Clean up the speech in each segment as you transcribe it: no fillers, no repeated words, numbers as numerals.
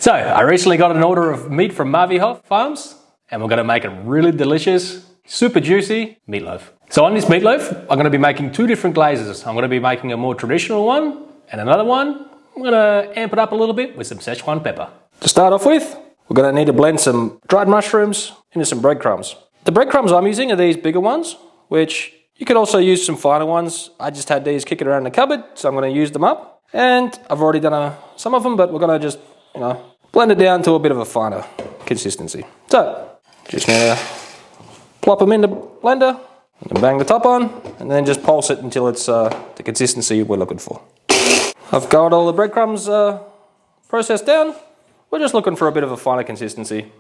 So, I recently got an order of meat from MaVi Hof farms, and we're going to make a really delicious, super juicy meatloaf. So on this meatloaf, I'm going to be making two different glazes. I'm going to be making a more traditional one, and another one, I'm going to amp it up a little bit with some Szechuan pepper. To start off with, we're going to need to blend some dried mushrooms into some breadcrumbs. The breadcrumbs I'm using are these bigger ones, which you could also use some finer ones. I just had these kicking around in the cupboard, so I'm going to use them up. And I've already done some of them, but we're going to just blend it down to a bit of a finer consistency. So, just need to plop them in the blender, and bang the top on, and then just pulse it until it's the consistency we're looking for. I've got all the breadcrumbs processed down. We're just looking for a bit of a finer consistency.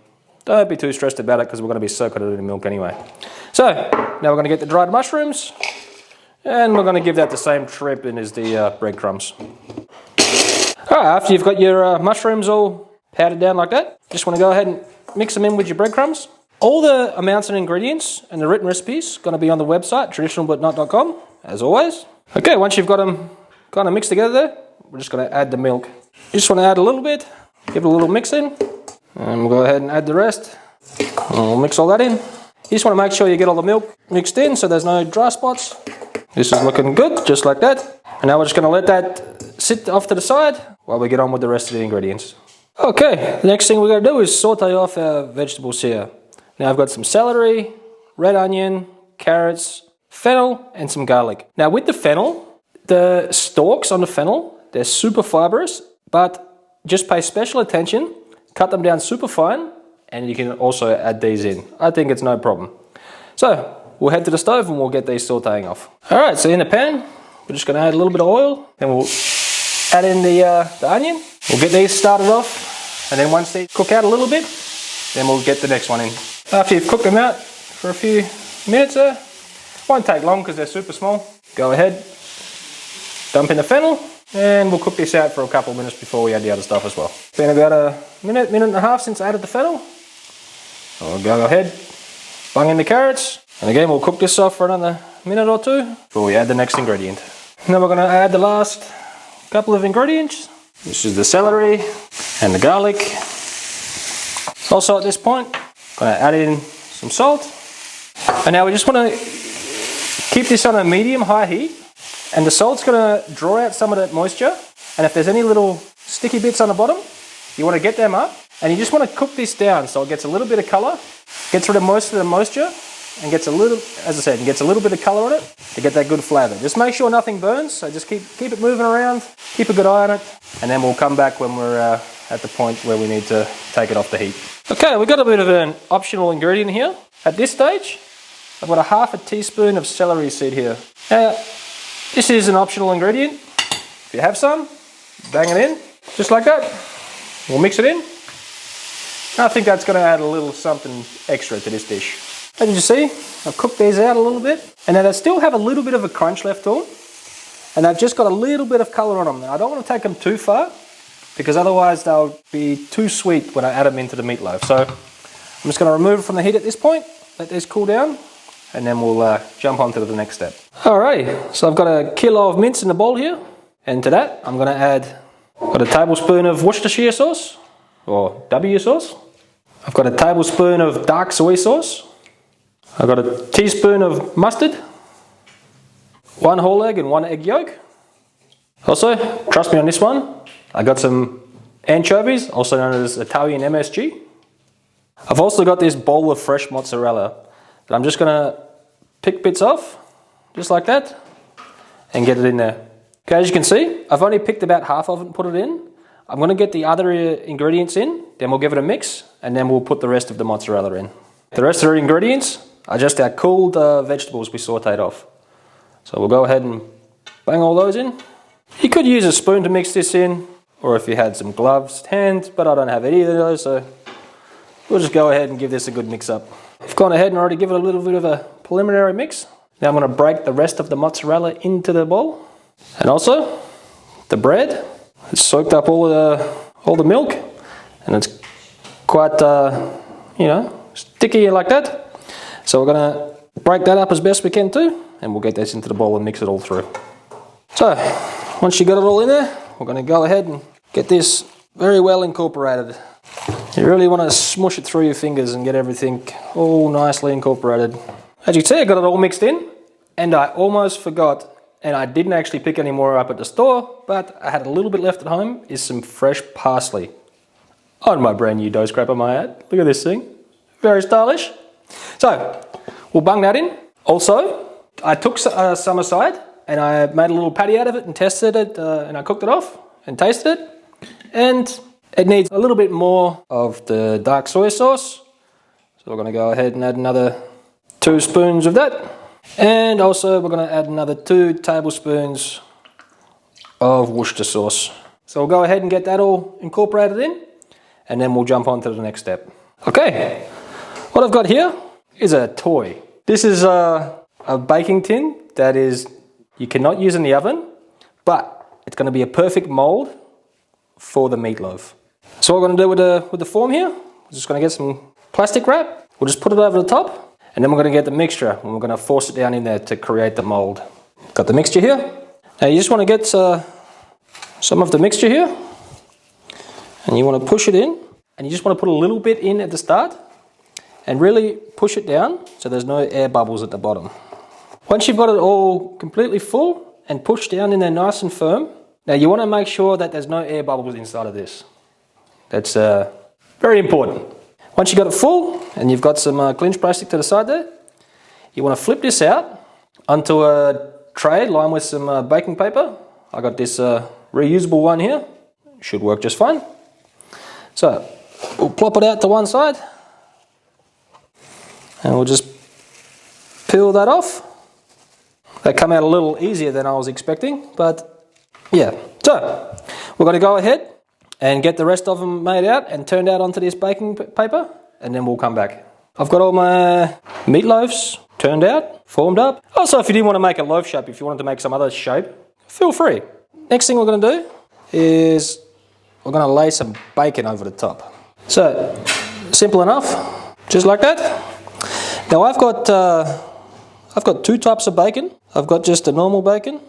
Don't be too stressed about it because we're going to be soaking it in milk anyway. So, now we're going to get the dried mushrooms, and we're going to give that the same treatment as the breadcrumbs. Alright, after you've got your mushrooms all powdered down like that, just want to go ahead and mix them in with your breadcrumbs. All the amounts and ingredients and the written recipes are going to be on the website, traditionalbutnot.com, as always. Okay, once you've got them kind of mixed together there, we're just going to add the milk. You just want to add a little bit, give it a little mix in, and we'll go ahead and add the rest. And we'll mix all that in. You just want to make sure you get all the milk mixed in so there's no dry spots. This is looking good, just like that. And now we're just going to let that sit off to the side while we get on with the rest of the ingredients. Okay, the next thing we're going to do is saute off our vegetables here. Now I've got some celery, red onion, carrots, fennel, and some garlic. Now with the fennel, the stalks on the fennel, they're super fibrous, but just pay special attention, cut them down super fine, and you can also add these in. I think it's no problem. So, we'll head to the stove and we'll get these sauteing off. Alright, so in the pan, we're just going to add a little bit of oil, and we'll add in the onion. We'll get these started off, and then once they cook out a little bit, then we'll get the next one in. After you've cooked them out for a few minutes there, won't take long because they're super small. Go ahead, dump in the fennel, and we'll cook this out for a couple of minutes before we add the other stuff as well. It's been about a minute and a half since I added the fennel. I'll go ahead, bung in the carrots, and again we'll cook this off for another minute or two before we add the next ingredient. Now we're going to add the last couple of ingredients. This is the celery and the garlic. Also at this point, I'm going to add in some salt. And now we just want to keep this on a medium-high heat. And the salt's going to draw out some of that moisture. And if there's any little sticky bits on the bottom, you want to get them up. And you just want to cook this down so it gets a little bit of colour, gets rid of most of the moisture, and gets a little, as I said, gets a little bit of colour on it to get that good flavour. Just make sure nothing burns, so just keep it moving around, keep a good eye on it, and then we'll come back when we're at the point where we need to take it off the heat. Okay, we've got a bit of an optional ingredient here. At this stage, I've got a ½ teaspoon of celery seed here. Now, this is an optional ingredient. If you have some, bang it in, just like that. We'll mix it in. I think that's going to add a little something extra to this dish. As you see, I've cooked these out a little bit, and now they still have a little bit of a crunch left to them, and they've just got a little bit of colour on them. Now, I don't want to take them too far, because otherwise they'll be too sweet when I add them into the meatloaf. So I'm just going to remove it from the heat at this point, let these cool down, and then we'll jump on to the next step. Alrighty, so I've got a kilo of mince in the bowl here, and to that I'm going to add a tablespoon of Worcestershire sauce, or W sauce. I've got a tablespoon of dark soy sauce. I've got a teaspoon of mustard, 1 whole egg and 1 egg yolk. Also, trust me on this one, I got some anchovies, also known as Italian MSG. I've also got this bowl of fresh mozzarella that I'm just going to pick bits off, just like that, and get it in there. Okay, as you can see, I've only picked about half of it and put it in. I'm going to get the other ingredients in, then we'll give it a mix, and then we'll put the rest of the mozzarella in. The rest of the ingredients are just our cooled vegetables we sauteed off. So we'll go ahead and bang all those in. You could use a spoon to mix this in, or if you had some gloves, hands, but I don't have any of those, so we'll just go ahead and give this a good mix up. I've gone ahead and already given it a little bit of a preliminary mix. Now I'm going to break the rest of the mozzarella into the bowl. And also, the bread, it's soaked up all the milk, and it's quite, sticky like that. So we're going to break that up as best we can too, and we'll get this into the bowl and mix it all through. So, once you got it all in there, we're going to go ahead and get this very well incorporated. You really want to smush it through your fingers and get everything all nicely incorporated. As you can see, I got it all mixed in, and I almost forgot, and I didn't actually pick any more up at the store, but I had a little bit left at home, is some fresh parsley on my brand new dough scraper, my ad. Look at this thing, very stylish. So, we'll bung that in. Also, I took some aside, and I made a little patty out of it and tested it, and I cooked it off and tasted it. And it needs a little bit more of the dark soy sauce. So we're going to go ahead and add another 2 spoons of that. And also we're going to add another 2 tablespoons of Worcester sauce. So we'll go ahead and get that all incorporated in, and then we'll jump on to the next step. Okay, what I've got here is a toy. This is a baking tin that is, you cannot use in the oven, but it's going to be a perfect mold for the meatloaf. So what we're going to do with the form here, we're just going to get some plastic wrap. We'll just put it over the top, and then we're going to get the mixture, and we're going to force it down in there to create the mold. Got the mixture here. Now you just want to get some of the mixture here, and you want to push it in, and you just want to put a little bit in at the start, and really push it down so there's no air bubbles at the bottom. Once you've got it all completely full and pushed down in there nice and firm, now you want to make sure that there's no air bubbles inside of this. That's very important. Once you've got it full and you've got some clinch plastic to the side there, you want to flip this out onto a tray lined with some baking paper. I got this reusable one here. Should work just fine. So we'll plop it out to one side, and we'll just peel that off. That came out a little easier than I was expecting, but yeah. So we're going to go ahead and get the rest of them made out and turned out onto this baking paper, and then we'll come back. I've got all my meatloaves turned out, formed up. Also, if you didn't want to make a loaf shape, if you wanted to make some other shape, feel free. Next thing we're going to do is we're going to lay some bacon over the top. So, simple enough, just like that. Now I've got 2 types of bacon. I've got just a normal bacon,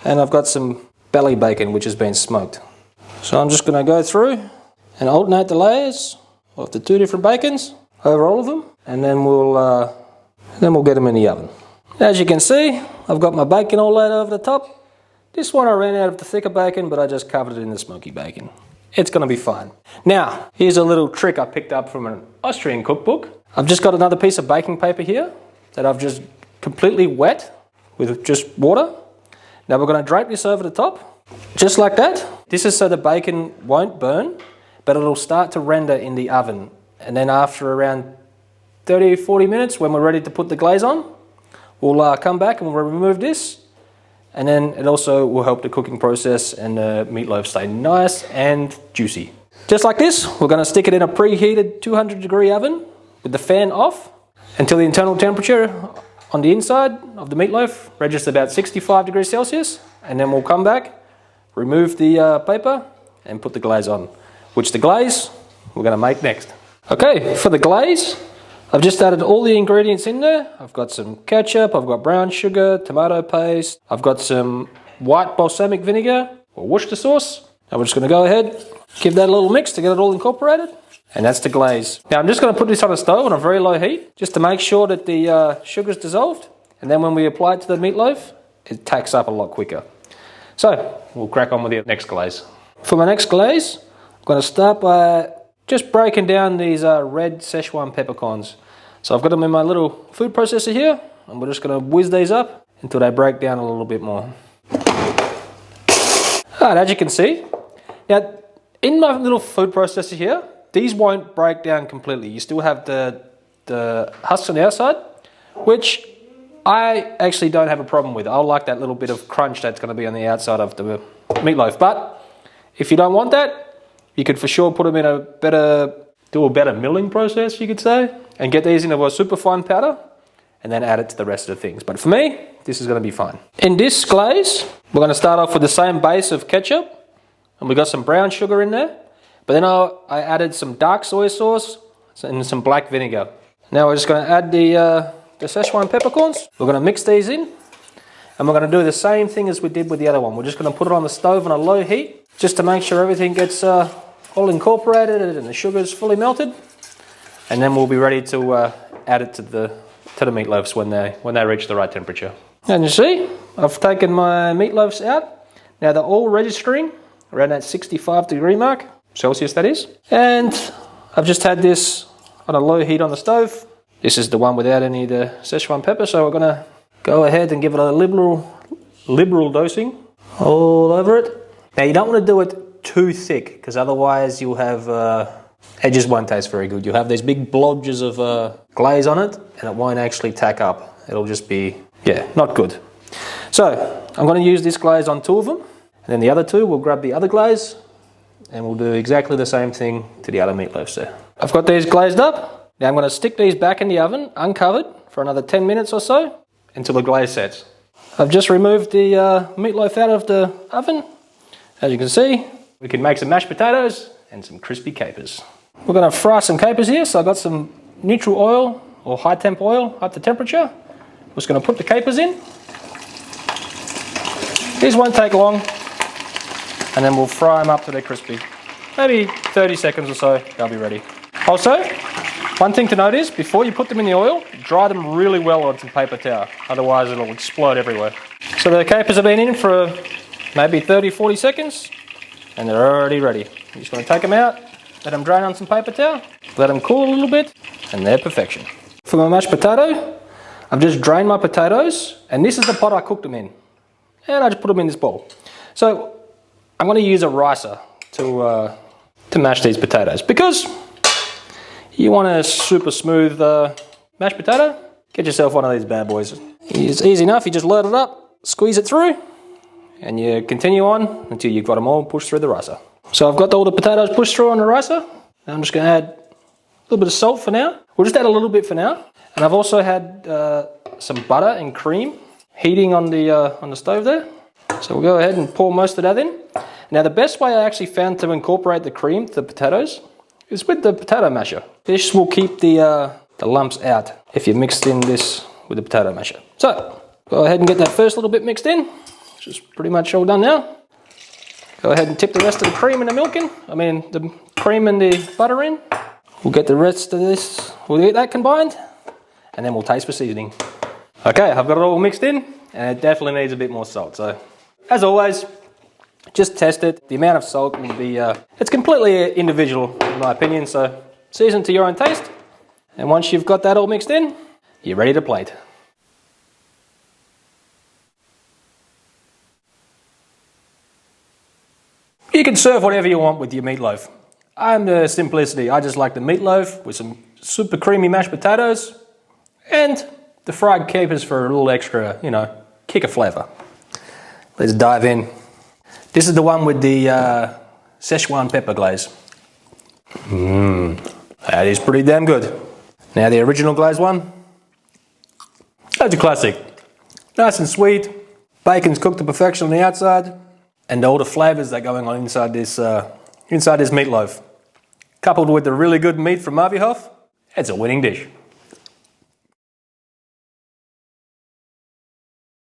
and I've got some belly bacon which has been smoked. So I'm just going to go through and alternate the layers of the 2 different bacons over all of them, and then we'll get them in the oven. As you can see, I've got my bacon all laid over the top. This one I ran out of the thicker bacon, but I just covered it in the smoky bacon. It's going to be fine. Now, here's a little trick I picked up from an Austrian cookbook. I've just got another piece of baking paper here that I've just completely wet with just water. Now we're going to drape this over the top, just like that. This is so the bacon won't burn, but it'll start to render in the oven. And then after around 30-40 minutes, when we're ready to put the glaze on, we'll come back and we'll remove this. And then it also will help the cooking process and the meatloaf stay nice and juicy. Just like this, we're going to stick it in a preheated 200-degree oven with the fan off until the internal temperature on the inside of the meatloaf registers about 65 degrees Celsius, and then we'll come back, remove the paper, and put the glaze on, which the glaze we're going to make next. Okay, for the glaze, I've just added all the ingredients in there. I've got some ketchup, I've got brown sugar, tomato paste, I've got some white balsamic vinegar or Worcester sauce. Now we're just going to go ahead, give that a little mix to get it all incorporated. And that's the glaze. Now I'm just going to put this on a stove on a very low heat, just to make sure that the sugar's dissolved. And then when we apply it to the meatloaf, it tacks up a lot quicker. So we'll crack on with the next glaze. For my next glaze, I'm going to start by just breaking down these red Szechuan peppercorns. So I've got them in my little food processor here, and we're just going to whiz these up until they break down a little bit more. Alright, as you can see, now in my little food processor here, these won't break down completely. You still have the husks on the outside, which I actually don't have a problem with. I like that little bit of crunch that's going to be on the outside of the meatloaf. But if you don't want that, you could for sure put them in a better milling process, you could say, and get these into a super fine powder, and then add it to the rest of the things. But for me, this is going to be fine. In this glaze, we're going to start off with the same base of ketchup, and we got some brown sugar in there. But then I added some dark soy sauce and some black vinegar. Now we're just going to add the Szechuan peppercorns. We're going to mix these in, and we're going to do the same thing as we did with the other one. We're just going to put it on the stove on a low heat, just to make sure everything gets all incorporated and the sugar's fully melted. And then we'll be ready to add it to the meatloafs when they reach the right temperature. And you see, I've taken my meatloafs out. Now they're all registering around that 65-degree mark, Celsius that is. And I've just had this on a low heat on the stove. This is the one without any of the Szechuan pepper, so we're gonna go ahead and give it a liberal dosing all over it. Now you don't want to do it too thick, because otherwise you'll have, it just won't taste very good. You'll have these big blobs of glaze on it, and it won't actually tack up. It'll just be, yeah, not good. So I'm going to use this glaze on 2 of them, and then the other 2 we'll grab the other glaze, and we'll do exactly the same thing to the other meatloafs there. I've got these glazed up. Now I'm going to stick these back in the oven, uncovered, for another 10 minutes or so, until the glaze sets. I've just removed the meatloaf out of the oven. As you can see, we can make some mashed potatoes and some crispy capers. We're going to fry some capers here, so I've got some neutral oil, or high temp oil, up to temperature. I'm just going to put the capers in. These won't take long, and then we'll fry them up till they're crispy. Maybe 30 seconds or so, they'll be ready. Also, one thing to note is, before you put them in the oil, dry them really well on some paper towel, otherwise it'll explode everywhere. So the capers have been in for maybe 30-40 seconds, and they're already ready. I'm just going to take them out, let them drain on some paper towel, let them cool a little bit, and they're perfection. For my mashed potato, I've just drained my potatoes, and this is the pot I cooked them in. And I just put them in this bowl. So I'm going to use a ricer to mash these potatoes, because you want a super smooth mashed potato, get yourself one of these bad boys. It's easy enough, you just load it up, squeeze it through, and you continue on until you've got them all pushed through the ricer. So I've got all the potatoes pushed through on the ricer. I'm just going to add a little bit of salt for now. We'll just add a little bit for now. And I've also had some butter and cream heating on the stove there. So we'll go ahead and pour most of that in. Now the best way I actually found to incorporate the cream to the potatoes is with the potato masher. This will keep the lumps out if you mixed in this with the potato masher. So go ahead and get that first little bit mixed in, which is pretty much all done now. Go ahead and tip the rest of the cream and the milk in. The cream and the butter in. We'll get the rest of this, we'll get that combined, and then we'll taste for seasoning. Okay, I've got it all mixed in, and it definitely needs a bit more salt. So, as always, just test it. The amount of salt will be, it's completely individual in my opinion, so season to your own taste. And once you've got that all mixed in, you're ready to plate. You can serve whatever you want with your meatloaf. I'm the simplicity. I just like the meatloaf with some super creamy mashed potatoes and the fried capers for a little extra, kick of flavour. Let's dive in. This is the one with the Szechuan pepper glaze. That is pretty damn good. Now the original glaze one, that's a classic. Nice and sweet, bacon's cooked to perfection on the outside, and all the flavours that are going on inside this meatloaf. Coupled with the really good meat from MaVi Hof, it's a winning dish.